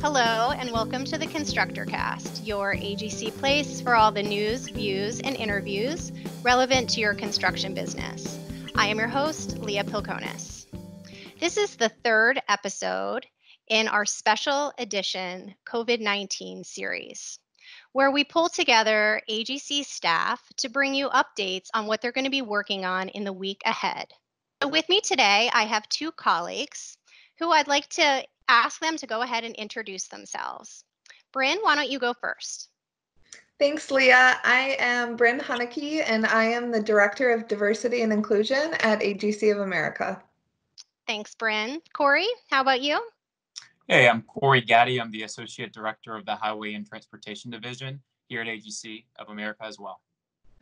Hello, and welcome to the ConstructorCast, your AGC place for all the news, views, and interviews relevant to your construction business. I am your host, Leah Pilconis. This is the third episode in our special edition COVID-19 series, where we pull together AGC staff to bring you updates on what they're going to be working on in the week ahead. So with me today, I have two colleagues who I'd like to ask them to go ahead and introduce themselves. Brynn, why don't you go first? Thanks, Leah. I am Brynn Huneke, and I am the Director of Diversity and Inclusion at AGC of America. Thanks, Brynn. Cory, how about you? Hey, I'm Cory Gattie. I'm the Associate Director of the Highway and Transportation Division here at AGC of America as well.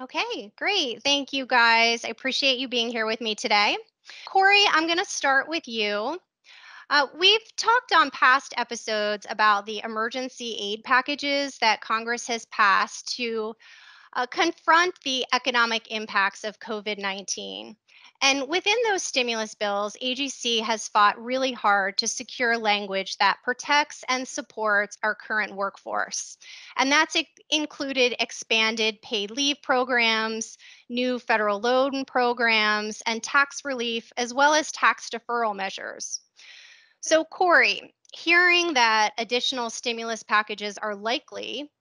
Okay, great. Thank you, guys. I appreciate you being here with me today. Cory, I'm going to start with you. We've talked on past episodes about the emergency aid packages that Congress has passed to confront the economic impacts of COVID-19. And within those stimulus bills, AGC has fought really hard to secure language that protects and supports our current workforce. And that's included expanded paid leave programs, new federal loan programs, and tax relief, as well as tax deferral measures. So, Cory, hearing that additional stimulus packages are likely,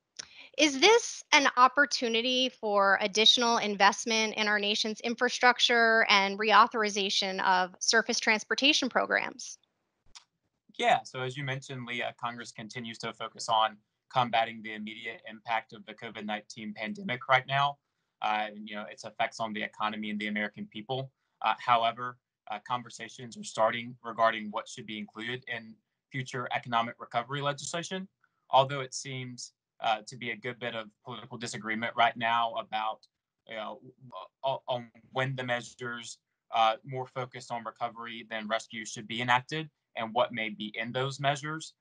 is this an opportunity for additional investment in our nation's infrastructure and reauthorization of surface transportation programs? Yeah, so as you mentioned, Leah, Congress continues to focus on combating the immediate impact of the COVID-19 pandemic right now, its effects on the economy and the American people. However, conversations are starting regarding what should be included in future economic recovery legislation, although it seems to be a good bit of political disagreement right now about on when the measures more focused on recovery than rescue should be enacted and what may be in those measures.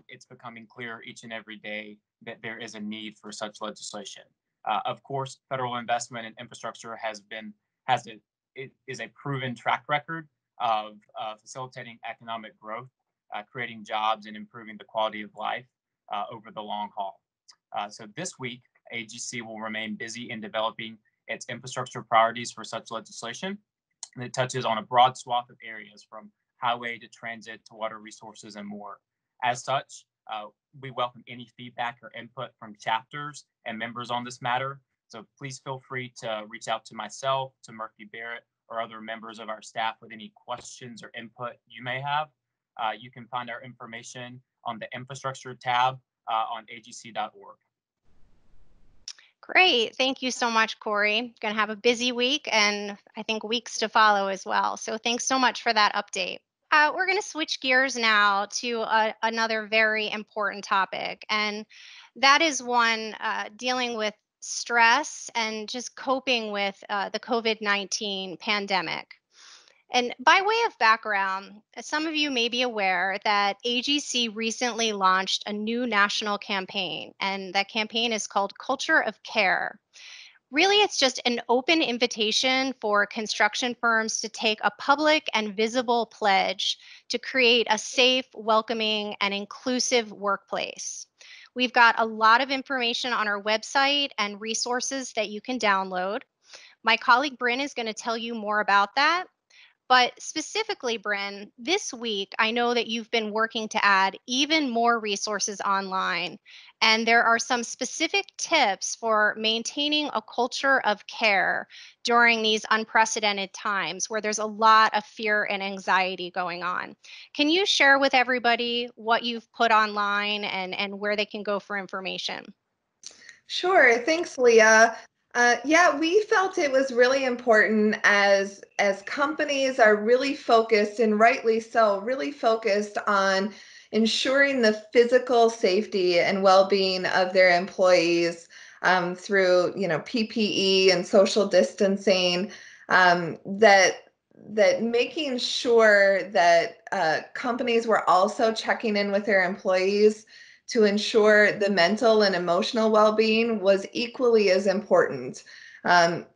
It's becoming clear each and every day that there is a need for such legislation. Of course, federal investment in infrastructure is a proven track record of facilitating economic growth, creating jobs, and improving the quality of life over the long haul. So this week, AGC will remain busy in developing its infrastructure priorities for such legislation. And it touches on a broad swath of areas from highway to transit to water resources and more. As such, we welcome any feedback or input from chapters and members on this matter. So please feel free to reach out to myself, to Murphy Barrett, or other members of our staff with any questions or input you may have. You can find our information on the infrastructure tab on agc.org. Great. Thank you so much, Cory. Going to have a busy week and I think weeks to follow as well. So thanks so much for that update. We're going to switch gears now to another very important topic, and that is one dealing with stress and just coping with the COVID-19 pandemic. And by way of background, some of you may be aware that AGC recently launched a new national campaign, and that campaign is called Culture of Care. Really, it's just an open invitation for construction firms to take a public and visible pledge to create a safe, welcoming, and inclusive workplace. We've got a lot of information on our website and resources that you can download. My colleague Brynn is going to tell you more about that. But specifically, Brynn, this week, I know that you've been working to add even more resources online. And there are some specific tips for maintaining a culture of care during these unprecedented times where there's a lot of fear and anxiety going on. Can you share with everybody what you've put online and where they can go for information? Sure. Thanks, Leah. Yeah, we felt it was really important as companies are really focused, and rightly so, really focused on ensuring the physical safety and well-being of their employees through, PPE and social distancing. That making sure that companies were also checking in with their employees to ensure the mental and emotional well-being was equally as important.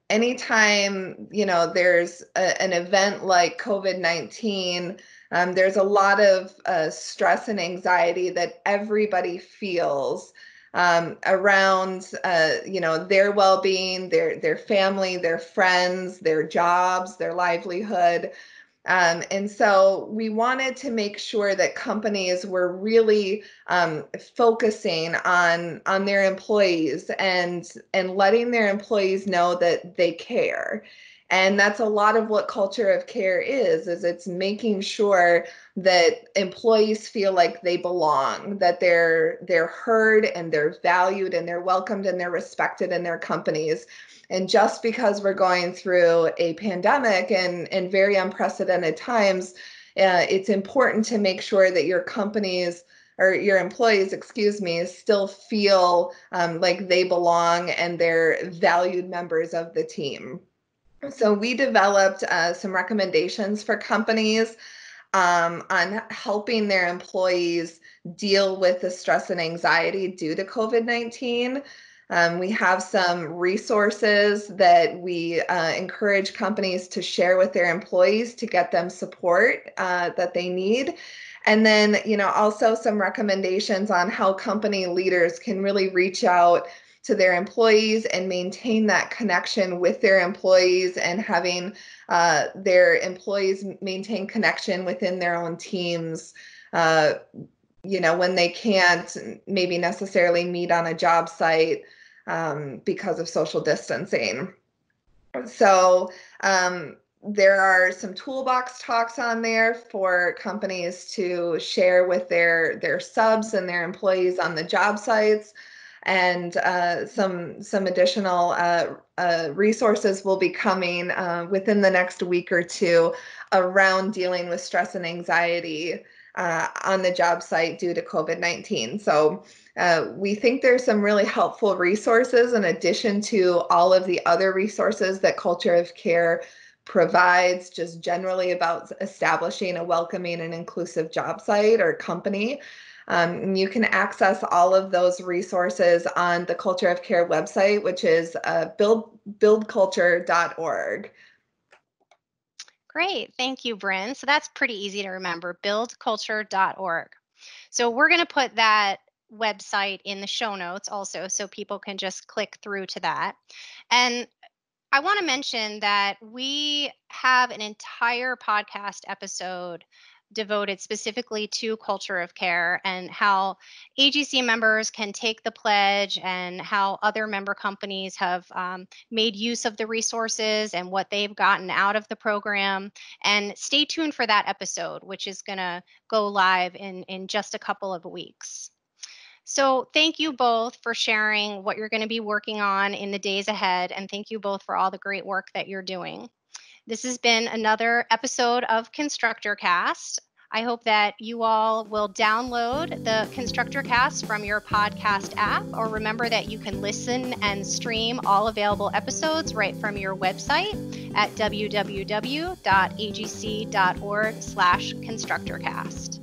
Anytime, there's an event like COVID-19, There's a lot of stress and anxiety that everybody feels around, their well-being, their family, their friends, their jobs, their livelihood. And so we wanted to make sure that companies were really focusing on their employees and letting their employees know that they care. And that's a lot of what culture of care is it's making sure that employees feel like they belong, that they're heard and they're valued and they're welcomed and they're respected in their companies. And just because we're going through a pandemic and very unprecedented times, it's important to make sure that your companies or your employees, still feel like they belong and they're valued members of the team. So we developed some recommendations for companies on helping their employees deal with the stress and anxiety due to COVID-19. We have some resources that we encourage companies to share with their employees to get them support that they need. And then, also some recommendations on how company leaders can really reach out to their employees and maintain that connection with their employees and having their employees maintain connection within their own teams, when they can't maybe necessarily meet on a job site because of social distancing. So there are some toolbox talks on there for companies to share with their subs and their employees on the job sites. And some additional resources will be coming within the next week or two around dealing with stress and anxiety on the job site due to COVID-19. So we think there's some really helpful resources in addition to all of the other resources that Culture of Care provides just generally about establishing a welcoming and inclusive job site or company. You can access all of those resources on the Culture of Care website, which is buildculture.org. Great. Thank you, Brynn. So that's pretty easy to remember, buildculture.org. So we're going to put that website in the show notes also so people can just click through to that. And I want to mention that we have an entire podcast episode devoted specifically to Culture of Care and how AGC members can take the pledge and how other member companies have made use of the resources and what they've gotten out of the program. And stay tuned for that episode, which is going to go live in just a couple of weeks. So thank you both for sharing what you're going to be working on in the days ahead. And thank you both for all the great work that you're doing. This has been another episode of ConstructorCast. I hope that you all will download the ConstructorCast from your podcast app, or remember that you can listen and stream all available episodes right from your website at www.agc.org/ConstructorCast.